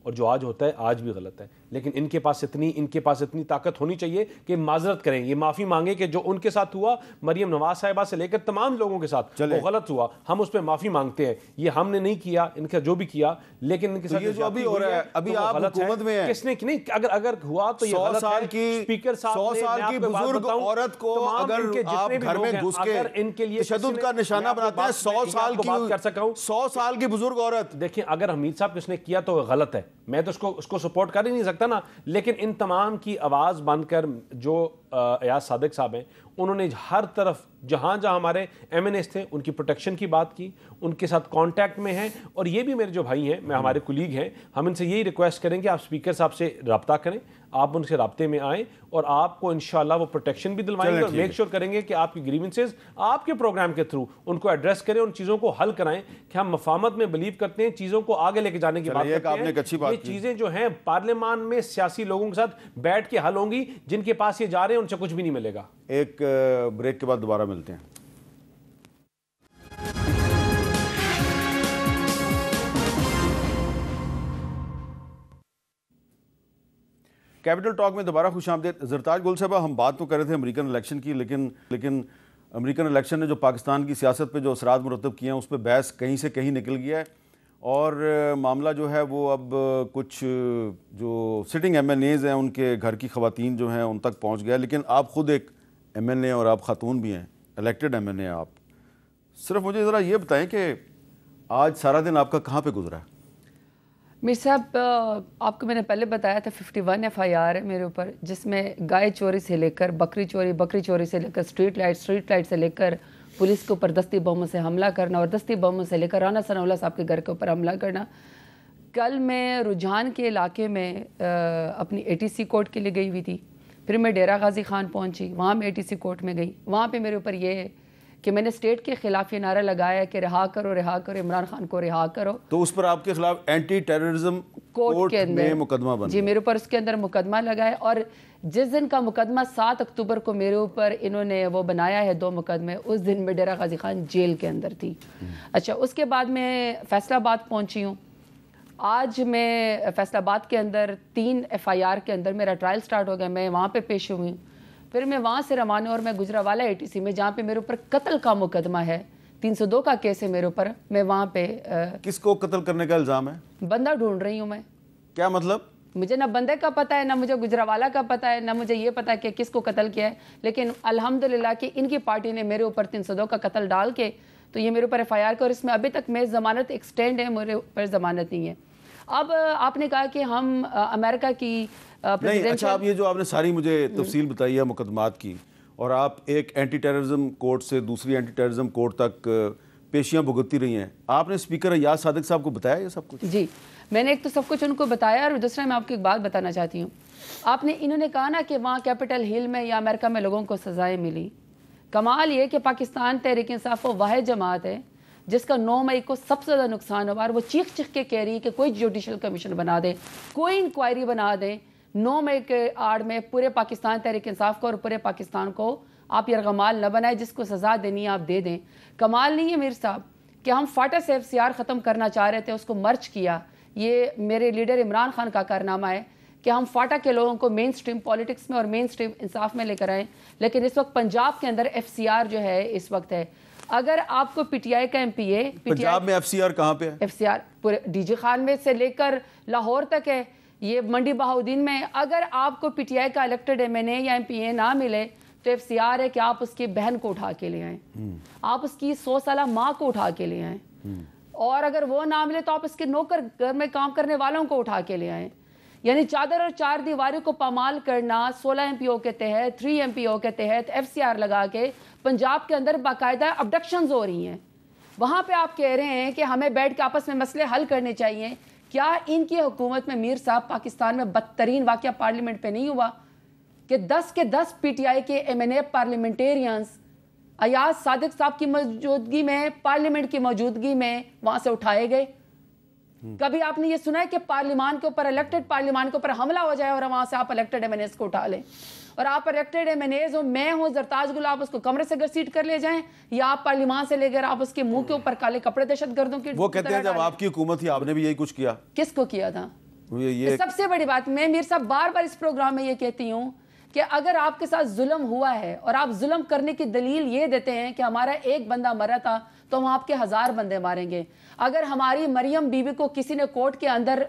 S4: اور جو آج ہوتا ہے آج بھی غلط ہے. لیکن ان کے پاس اتنی طاقت ہونی چاہیے کہ معذرت کریں، یہ معافی مانگیں کہ جو ان کے ساتھ ہوا، مریم نواز صاحبہ سے لے کر تمام لوگوں کے ساتھ وہ غلط ہوا، ہم اس پہ معافی مانگتے ہیں. یہ ہم نے نہیں کیا، ان کا جو بھی کیا، لیکن ان کے ساتھ
S3: جو ابھی ہو رہا ہے، ابھی آپ حکومت میں ہیں،
S4: کس نے نہیں، اگر ہوا تو یہ غلط ہے. اسپیکر صاحب
S3: 100 سال کی بزرگ عورت کو اگر آپ گھر میں گھس کے
S4: ان کے لیے
S3: تشدد کا نشانہ بناتے ہیں، 100 سال کی بزرگ عورت.
S4: دیکھیں اگر حمید صاحب کس نے کیا تو غلط ہے، میں تو اس کو سپورٹ کر ہی نہیں سکتا نا. لیکن ان تمام کی آواز بن کر جو ایاز صادق صاحب ہیں، انہوں نے ہر طرف جہاں ہمارے MNAs تھے ان کی پروٹیکشن کی بات کی، ان کے ساتھ کانٹیکٹ میں ہیں. اور یہ بھی میرے جو بھائی ہیں، میں ہمارے کولیگ ہیں، ہم ان سے یہی ریکویسٹ کریں کہ آپ اسپیکر صاحب سے رابطہ کریں، آپ ان سے رابطے میں آئیں اور آپ کو انشاءاللہ وہ پروٹیکشن بھی دلوائیں گے اور میک شور کریں گے کہ آپ کی گریونسز آپ کے پروگرام کے تھرو ان کو ایڈریس کریں، ان چیزوں کو حل کرائیں کہ ہم مفاہمت میں بلیو کرتے ہیں، چیزوں کو آگے لے کے جانے کی بات کرتے ہیں. یہ چیزیں جو ہیں پارلیمان میں سیاسی لوگوں کے ساتھ بیٹھ کے حل ہوں گی، جن کے پاس یہ جا رہے ہیں ان سے کچھ بھی نہیں ملے گا.
S3: ایک بریک کے بعد دوبارہ ملتے ہیں. کیپٹل ٹاک میں دوبارہ خوش آمدید. زرتاج گل صاحبہ، ہم بات تو کر رہے تھے امریکن الیکشن کی، لیکن امریکن الیکشن نے جو پاکستان کی سیاست پہ جو اثرات مرتب کیے ہیں اس پہ بحث کہیں سے کہیں نکل گیا ہے، اور معاملہ جو ہے وہ اب کچھ جو سٹنگ ایم این ایز ہیں ان کے گھر کی خواتین جو ہیں ان تک پہنچ گیا. لیکن آپ خود ایک ایم این اے اور آپ خاتون بھی ہیں، الیکٹڈ ایم این اے آپ. صرف مجھے ذرا یہ بتائیں کہ آج سارا دن آپ کا کہاں پہ گزرا ہے؟
S9: میر صاحب، آپ کو میں نے پہلے بتایا تھا 51 FIR ہے میرے اوپر، جس میں گائے چوری سے لے کر بکری چوری سے لے کر اسٹریٹ لائٹ سے لے کر پولیس کے اوپر دستی بموں سے حملہ کرنا، اور دستی بموں سے لے کر رانا ثناء اللہ صاحب کے گھر کے اوپر حملہ کرنا. کل میں رجحان کے علاقے میں اپنی ATC کورٹ کے لیے گئی ہوئی تھی، پھر میں ڈیرہ غازی خان پہنچی، وہاں میں ATC کورٹ میں گئی. وہاں پہ میرے اوپر یہ ہے کہ میں نے اسٹیٹ کے خلاف یہ نعرہ لگایا کہ رہا کرو عمران خان کو رہا کرو. تو
S3: اس پر آپ کے خلاف اینٹی ٹیررزم کورٹ میں مقدمہ بنا؟
S9: جی، میرے اوپر اس کے اندر مقدمہ لگایا، اور جس دن کا مقدمہ 7 اکتوبر کو میرے اوپر انہوں نے وہ بنایا ہے 2 مقدمے، اس دن میں ڈیرہ غازی خان جیل کے اندر تھی. اچھا، اس کے بعد میں فیصل آباد پہنچی ہوں. آج میں فیصل آباد کے اندر 3 FIR کے اندر میرا ٹرائل سٹارٹ ہو گیا، میں وہاں پہ پیش ہوئی ہوں. پھر میں وہاں سے روانہ اور میں گجرانوالہ ATC میں، جہاں پہ میرے اوپر قتل کا مقدمہ ہے، 302 کا کیس ہے میرے اوپر. میں وہاں پہ
S3: کس کو قتل کرنے کا الزام ہے؟
S9: بندہ ڈھونڈ رہی ہوں میں.
S3: کیا مطلب؟
S9: مجھے نہ بندے کا پتہ ہے، نہ مجھے گجرانوالہ کا پتہ ہے، نہ مجھے یہ پتہ ہے کہ کس کو قتل کیا ہے. لیکن الحمدللہ کہ ان کی پارٹی نے میرے اوپر 302 کا قتل ڈال کے تو یہ میرے اوپر FIR کا، اور اس میں ابھی تک میں ضمانت ایکسٹینڈ ہے، میرے اوپر ضمانت نہیں ہے. اب آپ نے کہا کہ ہم امریکہ کی
S3: نہیں. اچھا، آپ یہ جو آپ نے ساری مجھے تفصیل بتائی ہے مقدمات کی، اور آپ ایک اینٹی ٹیررزم کورٹ سے دوسری اینٹی ٹیررزم کورٹ تک پیشیاں بھگتتی رہی ہیں، آپ نے اسپیکر ایاز صادق صاحب کو بتایا یہ سب کچھ؟
S9: جی، میں نے ایک تو سب کچھ ان کو بتایا، اور دوسرا میں آپ کو ایک بات بتانا چاہتی ہوں. انہوں نے کہا نا کہ وہاں کیپٹل ہل میں یا امریکہ میں لوگوں کو سزائیں ملی. کمال یہ کہ پاکستان تحریک انصاف وہ واحد جماعت ہے جس کا 9 مئی کو سب سے زیادہ نقصان ہوا، اور وہ چیخ کے کہہ رہی ہے کہ کوئی جوڈیشل کمیشن بنا دے، کوئی انکوائری بنا دیں. 9 مئی کے آڑ میں پورے پاکستان تحریک انصاف کو اور پورے پاکستان کو آپ یرغمال نہ بنائے، جس کو سزا دینی ہے آپ دے دیں. کمال نہیں ہے میر صاحب کہ ہم فاٹا سے FCR ختم کرنا چاہ رہے تھے، اس کو مرچ کیا. یہ میرے لیڈر عمران خان کا کارنامہ ہے کہ ہم فاٹا کے لوگوں کو مین سٹریم پولیٹکس میں اور مین سٹریم انصاف میں لے کر آئیں. لیکن اس وقت پنجاب کے اندر FCR جو ہے اس وقت ہے. اگر آپ کو PTI کا MPA
S3: پنجاب میں FCR کہاں پہ ہے؟
S9: FCR پورے DG خان میں سے لے کر لاہور تک ہے، یہ منڈی بہاؤدین میں. اگر آپ کو PTI کا الیکٹڈ MNA یا MPA نہ ملے تو FCR ہے کہ آپ اس کی بہن کو اٹھا کے لے آئیں، آپ اس کی 100 سالہ ماں کو اٹھا کے لے آئیں، اور اگر وہ نہ ملے تو آپ اس کے نوکر گھر میں کام کرنے والوں کو اٹھا کے لے آئیں. یعنی چادر اور 4 دیواری کو پامال کرنا 16 MPO کے تحت، 3 MPO کے تحت FCR لگا کے پنجاب کے اندر باقاعدہ ابڈکشنز ہو رہی ہیں. وہاں پہ آپ کہہ رہے ہیں کہ ہمیں بیٹھ کے آپس میں مسئلے حل کرنے چاہیے. کیا ان کی حکومت میں میر صاحب پاکستان میں بدترین واقعہ پارلیمنٹ پہ نہیں ہوا کہ 10 کے 10 PTI کے MNA پارلیمنٹیرینز ایاز صادق صاحب کی موجودگی میں، پارلیمنٹ کی موجودگی میں وہاں سے اٹھائے گئے؟ کبھی آپ نے یہ سنا ہے کہ پارلیمان کے اوپر، الیکٹڈ پارلیمان کے اوپر حملہ ہو جائے اور وہاں سے آپ الیکٹڈ MNAs کو اٹھا لیں، اور آپ الیکٹڈ MNAs ہوں، میں ہوں زرتاج گل، آپ اس کو کمرے سے گھسیٹ کر لے جائیں، یا آپ پارلیمان سے لے کر آپ اس کے منہ کے اوپر کالے کپڑے دہشت گردوں کی
S3: وہ کہتے ہیں جب آپ کی حکومت تھی آپ نے بھی یہی کچھ کیا.
S9: کس کو کیا تھا؟ سب سے بڑی بات میں میر صاحب بار بار اس پروگرام میں یہ کہتی ہوں کہ اگر آپ کے ساتھ ظلم ہوا ہے اور آپ ظلم کرنے کی دلیل یہ دیتے ہیں کہ ہمارا ایک بندہ مرا تھا تو ہم آپ کے 1000 بندے ماریں گے. اگر ہماری مریم بی بی کو کسی نے کورٹ کے اندر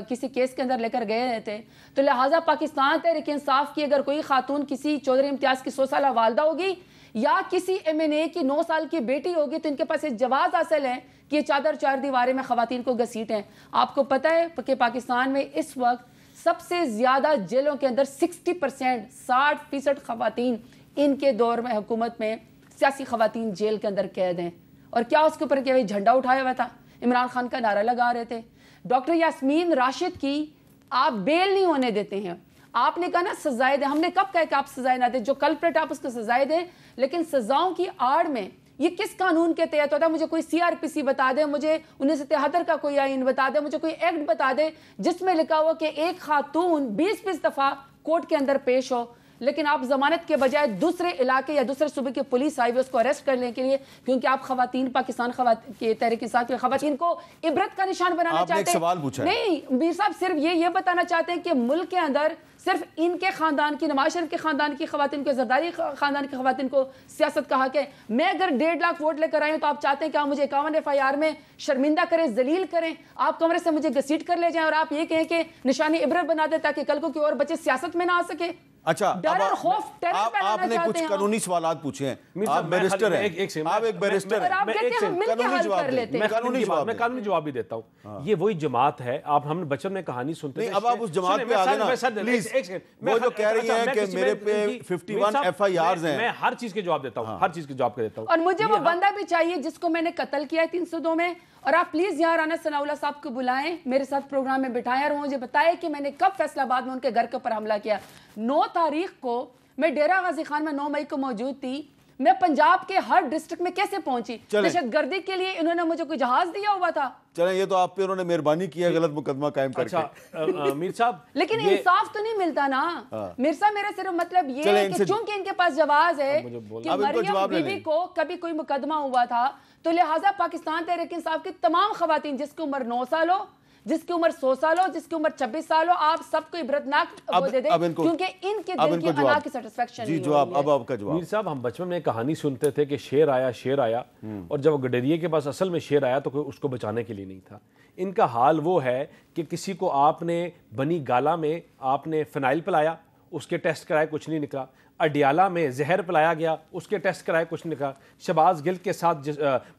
S9: کسی کیس کے اندر لے کر گئے تھے تو لہٰذا پاکستان تحریک انصاف کی اگر کوئی خاتون کسی چودھری امتیاز کی 100 سالہ والدہ ہوگی یا کسی MNA کی 9 سال کی بیٹی ہوگی تو ان کے پاس ایک جواز حاصل ہے کہ یہ چادر 4 دیوارے میں خواتین کو گھسیٹیں. آپ کو پتہ ہے کہ پاکستان میں اس وقت سب سے زیادہ جیلوں کے اندر 60%، 60% خواتین ان کے دور میں حکومت میں سیاسی خواتین جیل کے اندر قید ہیں. اور کیا اس کے اوپر کیا جھنڈا اٹھایا ہوا تھا، عمران خان کا نعرہ لگا رہے تھے. ڈاکٹر یاسمین راشد کی آپ بیل نہیں ہونے دیتے ہیں. آپ نے کہا نا سزائیں دیں, ہم نے کب کہا کہ آپ سزائیں نہ دیں, جو کلپریٹ آپ اس کو سزائیں دیں, لیکن سزاؤں کی آڑ میں یہ کس قانون کے تحت ہوتا ہے؟ مجھے کوئی CRPC بتا دے, مجھے 1973 کا کوئی آئین بتا دے, مجھے کوئی ایکٹ بتا دے جس میں لکھا ہو کہ ایک خاتون 20 دفعہ کورٹ کے اندر پیش ہو, لیکن آپ ضمانت کے بجائے دوسرے علاقے یا دوسرے صوبے کی پولیس آئی ہوئی اس کو اریسٹ کرنے کے لیے, کیونکہ آپ خواتین, پاکستان کے تحریک انصاف کی خواتین کو عبرت کا نشان بنانا چاہتے ہیں.
S3: آپ نے ایک سوال پوچھا ہے.
S9: نہیں میر صاحب, صرف یہ بتانا چاہتے ہیں کہ ملک کے اندر صرف ان کے خاندان کی, نواز شریف کے خاندان کی خواتین کو, زرداری خاندان کی خواتین کو سیاست کا حق ہے. میں اگر 1.5 لاکھ ووٹ لے کر آئی ہوں تو آپ چاہتے ہیں کہ آپ مجھے 51 FIR میں شرمندہ کریں, ذلیل کریں, آپ کمرے سے مجھے گھسیٹ کر لے جائیں اور آپ یہ کہیں کہ نشانی عبرت بنا دیں تاکہ کل کو کوئی اور بچے سیاست میں نہ آ سکے.
S3: اچھا,
S9: ڈر اور خوف, ٹیرر پیدا
S3: آپ نے کچھ قانونی سوالات پوچھے ہیں, آپ بیرسٹر ہیں, آپ ایک بیرسٹر ہیں,
S4: میں قانونی جواب بھی دیتا ہوں. یہ وہی جماعت ہے, ہم بچپن میں کہانی سنتے
S3: تھے. اب آپ اس جماعت پہ آگے نا پلیز, وہ جو کہہ رہی ہیں کہ میرے پہ 51 FIRs ہیں,
S4: میں ہر چیز کے جواب دیتا ہوں, ہر چیز کے جواب دیتا ہوں.
S9: اور مجھے وہ بندہ بھی چاہیے جس کو میں نے قتل کیا ہے 302 میں, اور آپ پلیز یہاں رانا ثناء اللہ صاحب کو بلائیں, میرے ساتھ پروگرام میں بٹھائیں اور مجھے بتائیں کہ میں نے کب فیصل آباد میں ان کے گھر کے اوپر حملہ کیا. 9 تاریخ کو میں ڈیرہ غازی خان میں 9 مئی کو موجود تھی. میں پنجاب کے ہر ڈسٹرکٹ میں کیسے پہنچی؟ دہشت گردی کے لیے انہوں نے مجھے کوئی جہاز دیا ہوا تھا.
S3: چلیں, یہ تو آپ پہ انہوں نے مہربانی کی ہے غلط مقدمہ قائم کر کے.
S4: میر صاحب
S9: لیکن انصاف تو نہیں ملتا نا میر صاحب. میرا صرف مطلب یہ ہے کہ چونکہ ان کے پاس جواز ہے کہ مریم بی بی کو کبھی کوئی مقدمہ ہوا تھا, تو لہٰذا پاکستان تحریک انصاف کی تمام خواتین جس کی عمر 9 سال ہو, جس کی عمر 100 سال ہو, جس کی عمر 26 سال ہو, آپ سب کو عبرتناک وہ دے دیں, کیونکہ ان کے دل کی انا کی سیٹسفیکشن نہیں ہوئی ہے.
S3: اب آپ کا جواب.
S4: میر صاحب, ہم بچپن میں کہانی سنتے تھے کہ شیر آیا, اور جب گڈریے کے پاس اصل میں شیر آیا تو کوئی اس کو بچانے کے لیے نہیں تھا. ان کا حال وہ ہے کہ کسی کو آپ نے بنی گالا میں آپ نے فنائل پلایا, اس کے ٹیسٹ کرائے, کچھ نہیں نکلا. اڈیالہ میں زہر پلایا گیا, اس کے ٹیسٹ کرائے, کچھ نہیں نکلا. شہباز گل کے ساتھ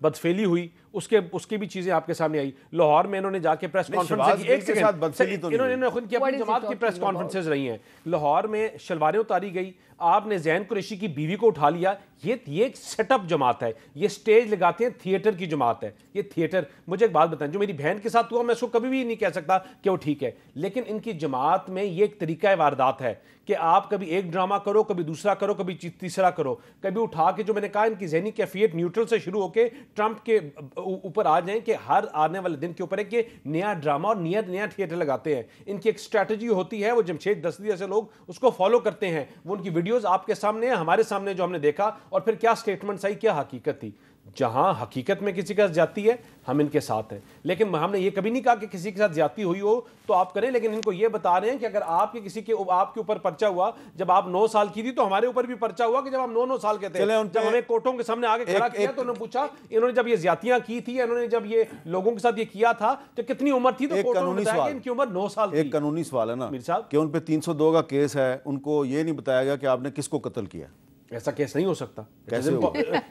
S4: بدفعلی ہوئی, اس کی بھی چیزیں آپ کے سامنے آئی. لاہور میں انہوں نے جا کے پریس کانفرنس, انہوں نے خود کی اپنی جماعت کی پریس کانفرنسز رہی ہیں. لاہور میں شلواریں اتاری گئی, آپ نے زین قریشی کی بیوی کو اٹھا لیا. یہ ایک سیٹ اپ جماعت ہے, یہ سٹیج لگاتے ہیں, تھیٹر کی جماعت ہے یہ تھیٹر. مجھے ایک بات بتائیں, جو میری بہن کے ساتھ ہوا میں اس کو کبھی بھی نہیں کہہ سکتا کہ وہ ٹھیک ہے, لیکن ان کی جماعت میں یہ ایک طریقہ واردات ہے کہ آپ کبھی ایک ڈرامہ کرو, کبھی دوسرا کرو, کبھی تیسرا کرو, کبھی اٹھا کے, جو میں نے کہا ان کی ذہنی کیفیت نیوٹرل سے شروع ہو کے ٹرمپ کے اوپر آ جائیں کہ ہر آنے والے دن کے اوپر ہے کہ نیا ڈرامہ اور نیا تھیٹر لگاتے ہیں. ان کی ایک اسٹریٹجی ہوتی ہے, وہ جمشید دستی جیسے لوگ اس کو فالو کرتے ہیں. وہ ان کی ویڈیوز آپ کے سامنے ہیں, ہمارے سامنے جو ہم نے دیکھا, اور پھر کیا سٹیٹمنٹس آئی, کیا حقیقت تھی. جہاں حقیقت میں کسی کا زیادتی ہے ہم ان کے ساتھ ہیں, لیکن ہم نے یہ کبھی نہیں کہا کہ کسی کے ساتھ زیادتی ہوئی ہو تو آپ کریں, لیکن ان کو یہ بتا رہے ہیں کہ اگر آپ کے کسی کے آپ کے اوپر پرچہ ہوا جب آپ 9 سال کی تھی, تو ہمارے اوپر بھی پرچہ ہوا کہ جب ہم 9 سال کے تھے, جب ہمیں کوٹوں کے سامنے آگے کھڑا کیا تو انہوں نے پوچھا, انہوں نے جب یہ زیادتیاں کی تھی, انہوں نے جب یہ لوگوں کے ساتھ یہ کیا تھا تو کتنی عمر تھی, تو کوٹوں نے بتایا کہ ان کی عمر 9 سال تھی.
S3: ایک قانونی سوال ہے نا کہ ان پہ 302 کا کیس ہے, ان کو یہ نہیں بتایا گیا کہ آپ نے کس کو قتل کیا.
S4: ایسا کیس نہیں ہو سکتا,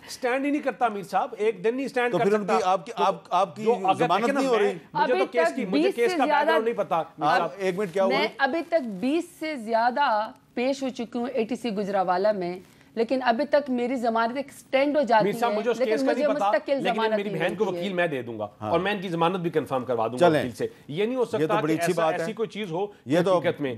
S4: سٹینڈ ہی نہیں کرتا میر صاحب, ایک دن نہیں سٹینڈ کر سکتا.
S3: آپ کی ضمانت نہیں ہو رہی.
S4: مجھے کیس کا بیک گراؤنڈ نہیں پتا.
S3: ایک منٹ, کیا ہوا؟
S9: میں ابھی تک 20 سے زیادہ پیش ہو چکی ہوں ATC گجراوالا میں, لیکن ابھی تک میری ضمانت ایکسٹینڈ ہو جاتی ہے, لیکن مجھے مستقل ضمانت
S4: میری بہن کو وکیل میں دے دوں گا اور میں ان کی ضمانت بھی کنفرم کروا دوں گا وکیل سے. یہ نہیں ہو سکتا کہ ایسی کوئی چیز ہو حقیقت میں,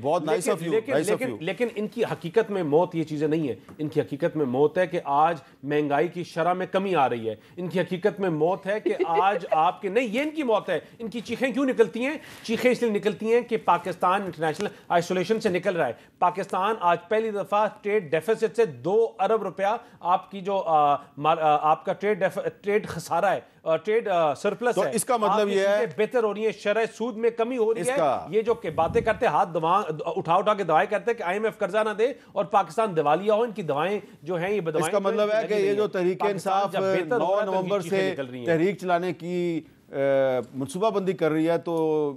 S4: لیکن ان کی حقیقت میں موت یہ چیزیں نہیں ہے. ان کی حقیقت میں موت ہے کہ آج مہنگائی کی شرح میں کمی آ رہی ہے. ان کی حقیقت میں موت ہے کہ آج آپ کے نہیں, یہ ان کی موت ہے. ان کی چیخیں کیوں نکلتی ہیں؟ چیخیں اس لیے نکلتی ہیں کہ پاکستان انٹرنیشنل آئسولیشن سے نکل رہا ہے. پاکستان آج پہلی دفعہ ٹریڈ ڈیفیسٹ سے 2 ارب روپیہ آپ کی جو آپ کا ٹریڈ خسارہ ہے, ٹریڈ سرپلس ہے,
S3: اس کا مطلب یہ ہے
S4: بہتر ہو رہی ہے, شرح سود میں کمی ہو رہی ہے. یہ جو کہ باتیں کرتے, ہاتھ اٹھا کے دعائیں کرتے کہ IMF قرضہ نہ دے اور پاکستان دیوالیہ ہو, ان کی دعائیں جو ہیں یہ بدوائیں.
S3: اس کا مطلب ہے کہ یہ جو تحریک انصاف 9 نومبر سے تحریک چلانے کی منصوبہ بندی کر رہی ہے تو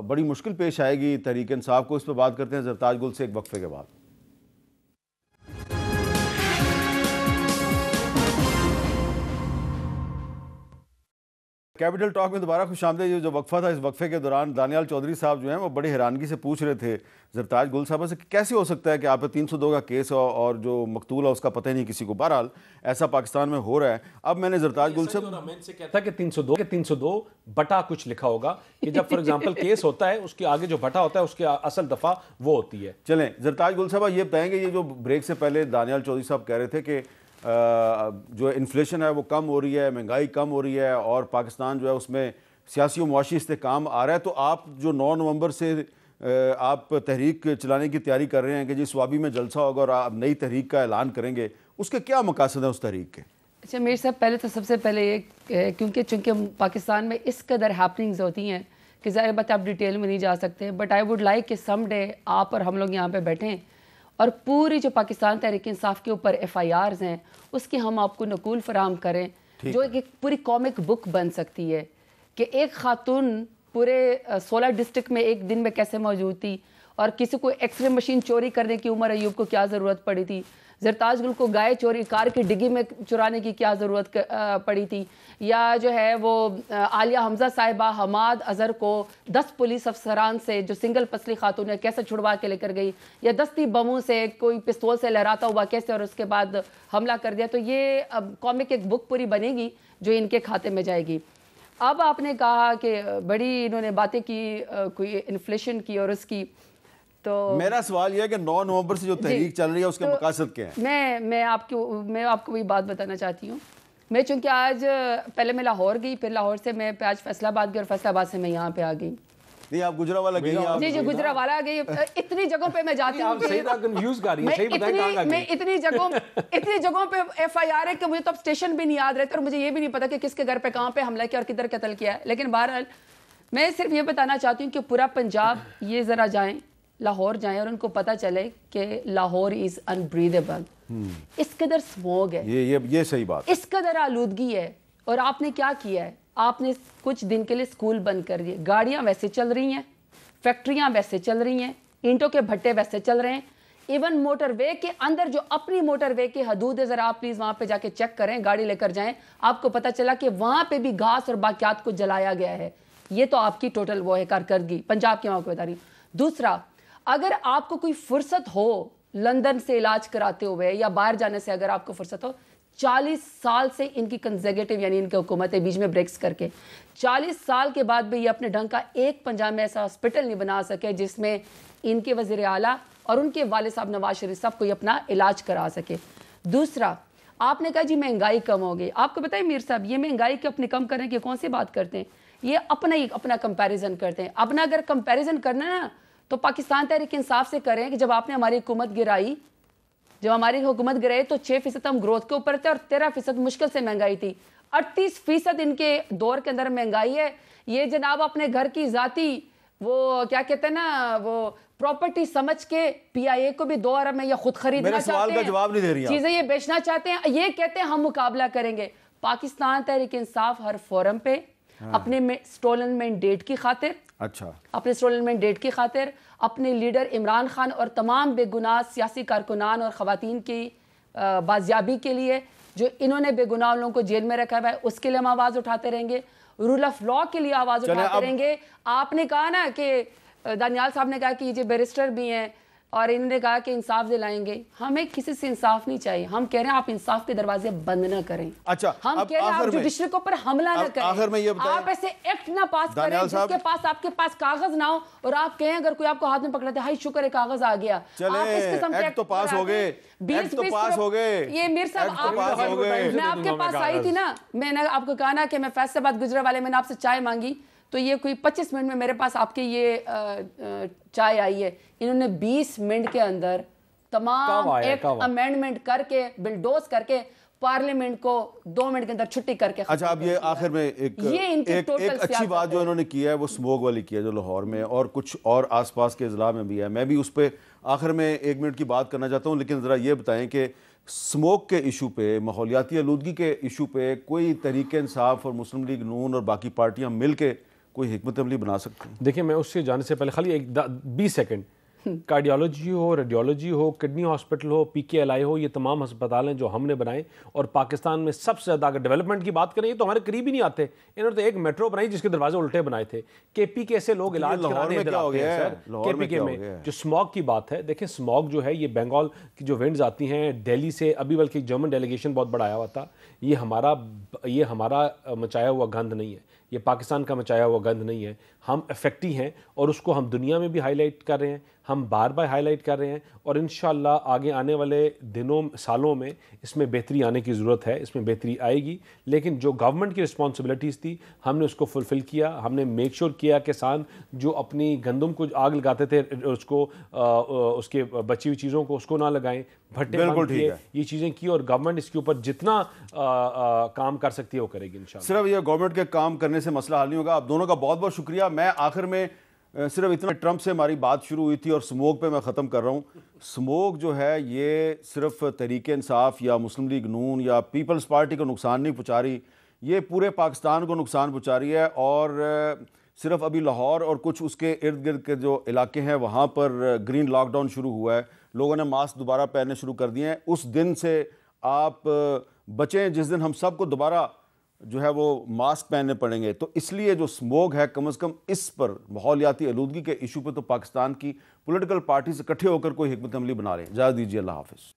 S3: بڑی مشکل پیش آئے گی تحریک انصاف کو. اس پہ بات کرتے ہیں زرتاج گل سے ایک وقفے کے بعد. کیپٹل ٹاک میں دوبارہ خوش آمدید. یہ جو وقفہ تھا, اس وقفے کے دوران دانیال چودھری صاحب جو ہیں وہ بڑی حیرانگی سے پوچھ رہے تھے زرتاج گل صاحبہ سے کہ کیسے ہو سکتا ہے کہ آپ پہ 302 کا کیس ہو اور جو مقتول ہے اس کا پتہ ہی نہیں کسی کو. بہرحال ایسا پاکستان میں ہو رہا ہے. اب میں نے زرتاج گل صاحب
S4: میں سے کہتا کہ 302 بٹا کچھ لکھا ہوگا کہ جب فار ایگزامپل کیس ہوتا ہے اس کے آگے جو بٹا ہوتا ہے اس کی اصل دفعہ وہ ہوتی ہے.
S3: چلیں زرتاج گل صاحبہ یہ بتائیں گے, یہ جو بریک سے پہلے دانیال چودھری صاحب کہہ رہے تھے کہ جو انفلیشن ہے وہ کم ہو رہی ہے, مہنگائی کم ہو رہی ہے اور پاکستان جو ہے اس میں سیاسی و معاشی استحکام آ رہا ہے, تو آپ جو 9 نومبر سے آپ تحریک چلانے کی تیاری کر رہے ہیں کہ جی سوابی میں جلسہ ہوگا اور آپ نئی تحریک کا اعلان کریں گے, اس کے کیا مقاصد ہیں اس تحریک کے؟
S9: اچھا میر صاحب, پہلے تو سب سے پہلے یہ کیونکہ چونکہ پاکستان میں اس قدر ہیپننگز ہوتی ہیں کہ ظاہر بات آپ ڈیٹیل میں نہیں جا سکتے, بٹ آئی ووڈ لائک کہ سم ڈے آپ اور ہم لوگ یہاں پہ بیٹھیں اور پوری جو پاکستان تحریک انصاف کے اوپر FIRs ہیں اس کی ہم آپ کو نقول فراہم کریں, جو ایک پوری کامک بک بن سکتی ہے کہ ایک خاتون پورے 16 ڈسٹرکٹ میں ایک دن میں کیسے موجود تھی اور کسی کو ایکس رے مشین چوری کرنے کی عمر ایوب کو کیا ضرورت پڑی تھی, زرتاج گل کو گائے چوری کار کی ڈگی میں چرانے کی کیا ضرورت پڑی تھی, یا جو ہے وہ عالیہ حمزہ صاحبہ حماد اظہر کو 10 پولیس افسران سے جو سنگل پسلی خاتون ہے کیسے چھڑوا کے لے کر گئی, یا دستی بموں سے کوئی پستول سے لہراتا ہوا کیسے اور اس کے بعد حملہ کر دیا. تو یہ اب کامک ایک بک پوری بنے گی جو ان کے کھاتے میں جائے گی. اب آپ نے کہا کہ بڑی انہوں نے باتیں کی کوئی انفلیشن کی اور اس کی, تو
S3: میرا سوال یہ ہے کہ 9 نومبر سے جو تحریک چل رہی ہے اس کے مقاصد کیا ہیں؟
S9: میں آپ کو وہی بات بتانا چاہتی ہوں. میں چونکہ آج پہلے میں لاہور گئی, پھر لاہور سے میں آج فیصل آباد گئی اور فیصل آباد سے میں یہاں پہ آ گئی.
S3: نہیں آپ گجرانوالہ گئی ہیں؟
S9: جی گجرانوالہ گئی. اتنی جگہوں پہ میں جاتی ہوں, میں اتنی جگہوں پہ FIR ہے کہ مجھے تو اب اسٹیشن بھی نہیں یاد رہتے اور مجھے یہ بھی نہیں پتا کہ کس کے گھر پہ کہاں پہ حملہ کیا اور کدھر قتل کیا ہے. لیکن بہرحال میں صرف یہ بتانا چاہتی ہوں کہ پورا پنجاب یہ ذرا جائیں, لاہور جائیں اور ان کو پتہ چلے کہ لاہور از انبریدیبل. اس قدر سموگ ہے,
S3: یہ صحیح بات,
S9: اس قدر آلودگی ہے. اور آپ نے کیا کیا ہے, آپ نے کچھ دن کے لیے اسکول بند کر دیے, گاڑیاں ویسے چل رہی ہیں, فیکٹریاں ویسے چل رہی ہیں, اینٹوں کے بھٹے ویسے چل رہے ہیں, ایون موٹر وے کے اندر جو اپنی موٹر وے کی حدود ہے ذرا آپ پلیز وہاں پہ جا کے چیک کریں, گاڑی لے کر جائیں, آپ کو پتہ چلا کہ وہاں پہ بھی گھاس اور باقیات کو جلایا گیا ہے. یہ تو آپ کی ٹوٹل وہ ہے کارکردگی پنجاب کے وہاں کو بتا رہی ہوں. دوسرا, اگر آپ کو کوئی فرصت ہو لندن سے علاج کراتے ہوئے یا باہر جانے سے اگر آپ کو فرصت ہو, 40 سال سے ان کی کنزیگیٹو یعنی ان کی حکومت ہے بیچ میں بریکس کر کے 40 سال کے بعد بھی یہ اپنے ڈھنگ کا ایک پنجاب میں ایسا ہاسپٹل نہیں بنا سکے جس میں ان کے وزیر اعلیٰ اور ان کے والد صاحب نواز شریف صاحب کوئی اپنا علاج کرا سکے. دوسرا, آپ نے کہا جی مہنگائی کم ہو گئی. آپ کو بتائیں میر صاحب, یہ مہنگائی کے اپنے کم کرنے کی کون سی بات کرتے ہیں, یہ اپنا کمپیریزن کرتے ہیں. اپنا اگر کمپیریزن کرنا ہے نا تو پاکستان تحریک انصاف سے کریں کہ جب آپ نے ہماری حکومت گرائی, تو 6% ہم گروتھ کے اوپر تھے اور 13% مشکل سے مہنگائی تھی. 38% ان کے دور کے اندر مہنگائی ہے. یہ جناب اپنے گھر کی ذاتی وہ کیا کہتے ہیں نا وہ پراپرٹی سمجھ کے PIA کو بھی 2 ارب میں یا خود خریدنا چاہتے ہیں,
S3: میرے سوال کا جواب نہیں دے رہی,
S9: چیزیں یہ بیچنا چاہتے ہیں, یہ کہتے ہیں ہم مقابلہ کریں گے. پاکستان تحریک انصاف ہر فورم پہ اپنے سٹولن مینڈیٹ کی خاطر, اپنے سٹولن مینڈیٹ کی خاطر اپنے لیڈر عمران خان اور تمام بے گناہ سیاسی کارکنان اور خواتین کی بازیابی کے لیے جو انہوں نے بے گناہ لوگوں کو جیل میں رکھا ہے اس کے لیے ہم آواز اٹھاتے رہیں گے. رول آف لا کے لیے آواز اٹھاتے رہیں گے. آپ نے کہا نا کہ دانیال صاحب نے کہا کہ یہ بیرسٹر بھی ہیں اور انہوں نے کہا کہ انصاف دلائیں گے. ہمیں کسی سے انصاف نہیں چاہیے. ہم کہہ رہے ہیں آپ انصاف کے دروازے بند نہ کریں.
S3: اچھا,
S9: ہم کہہ رہے ہیں آپ جوڈیشری کے اوپر حملہ نہ کریں. آپ ایسے ایکٹ نہ پاس کریں جس کے پاس آپ کے پاس کاغذ نہ ہو اور آپ کہیں اگر کوئی آپ کو ہاتھ میں پکڑاتے ہائی شکر ہے کاغذ آ گیا.
S3: ایکٹ تو پاس ہو گئے, ایکٹ تو پاس ہو گئے.
S9: یہ میر صاحب میں آپ کے پاس آئی تھی نا, میں نے آپ کو کہا نا کہ میں فیصل آباد گجرانوالے میں نے آپ سے چائے مانگی تو یہ کوئی 25 منٹ میں میرے پاس آپ کی یہ چائے آئی ہے. انہوں نے 20 منٹ کے اندر تمام ایک امینڈمنٹ کر کے بلڈوز کر کے پارلیمنٹ کو 2 منٹ کے اندر چھٹی کر کے.
S3: اچھا, اب یہ آخر میں ایک اچھی بات جو انہوں نے کی ہے وہ سموگ والی کی ہے جو لاہور میں اور کچھ اور آس پاس کے اضلاع میں بھی ہے. میں بھی اس پہ آخر میں 1 منٹ کی بات کرنا چاہتا ہوں, لیکن ذرا یہ بتائیں کہ سموگ کے ایشو پہ, ماحولیاتی آلودگی کے ایشو پہ کوئی تحریک انصاف اور مسلم لیگ نون اور باقی پارٹیاں مل کے کوئی حکمت عملی بنا سکتے ہیں؟
S4: دیکھیں, میں اس سے جانے سے پہلے خالی 20 سیکنڈ کارڈیالوجی ہو، ریڈیولوجی ہو، کڈنی ہاسپٹل ہو، PKLI ہو، یہ تمام ہسپتال ہیں جو ہم نے بنائے. اور پاکستان میں سب سے زیادہ اگر ڈیولپمنٹ کی بات کریں یہ تو ہمارے قریب ہی نہیں آتے. انہوں نے تو ایک میٹرو بنائی جس کے دروازے الٹے بنائے تھے. KPK سے لوگ علاج کرانے ادھر آتے ہیں سر. KPK میں جو اسموگ کی بات ہے، دیکھیں اسموگ جو ہے یہ بنگال کی جو ونڈز آتی ہیں دہلی سے، ابھی بلکہ جرمن ڈیلیگیشن بہت بڑا آیا ہوا تھا. یہ ہمارا مچایا ہوا گند نہیں ہے، یہ پاکستان کا مچایا ہوا گند نہیں ہے. ہم افیکٹی ہیں اور اس کو ہم دنیا میں بھی ہائی لائٹ کر رہے ہیں، ہم بار بار ہائی لائٹ کر رہے ہیں. اور انشاءاللہ آگے آنے والے دنوں سالوں میں اس میں بہتری آنے کی ضرورت ہے، اس میں بہتری آئے گی. لیکن جو گورنمنٹ کی رسپانسبلٹیز تھی ہم نے اس کو فلفل کیا. ہم نے میک شور کیا کسان جو اپنی گندم کو آگ لگاتے تھے اس کو اس کے بچی ہوئی چیزوں کو اس کو نہ لگائیں، بھٹے بند کیے، یہ چیزیں کی. اور گورنمنٹ اس کے اوپر جتنا کام کر سکتی ہے وہ کرے گی انشاءاللہ.
S3: صرف یہ گورنمنٹ کے کام کرنے سے مسئلہ حل نہیں ہوگا. آپ دونوں کا بہت بہت شکریہ. میں آخر میں صرف اتنا، ٹرمپ سے ہماری بات شروع ہوئی تھی اور سموگ پہ میں ختم کر رہا ہوں. سموگ جو ہے یہ صرف تحریک انصاف یا مسلم لیگ نون یا پیپلز پارٹی کو نقصان نہیں پہنچا رہی، یہ پورے پاکستان کو نقصان پہنچا رہی ہے. اور صرف ابھی لاہور اور کچھ اس کے ارد گرد کے جو علاقے ہیں وہاں پر گرین لاک ڈاؤن شروع ہوا ہے، لوگوں نے ماسک دوبارہ پہننے شروع کر دیے ہیں. اس دن سے آپ بچیں جس دن ہم سب کو دوبارہ جو ہے وہ ماسک پہننے پڑیں گے. تو اس لیے جو سموگ ہے کم از کم اس پر ماحولیاتی آلودگی کے ایشو پہ تو پاکستان کی پولیٹیکل پارٹی سے اکٹھے ہو کر کوئی حکمت عملی بنا رہے ہیں. اجازت دیجیے، اللہ حافظ.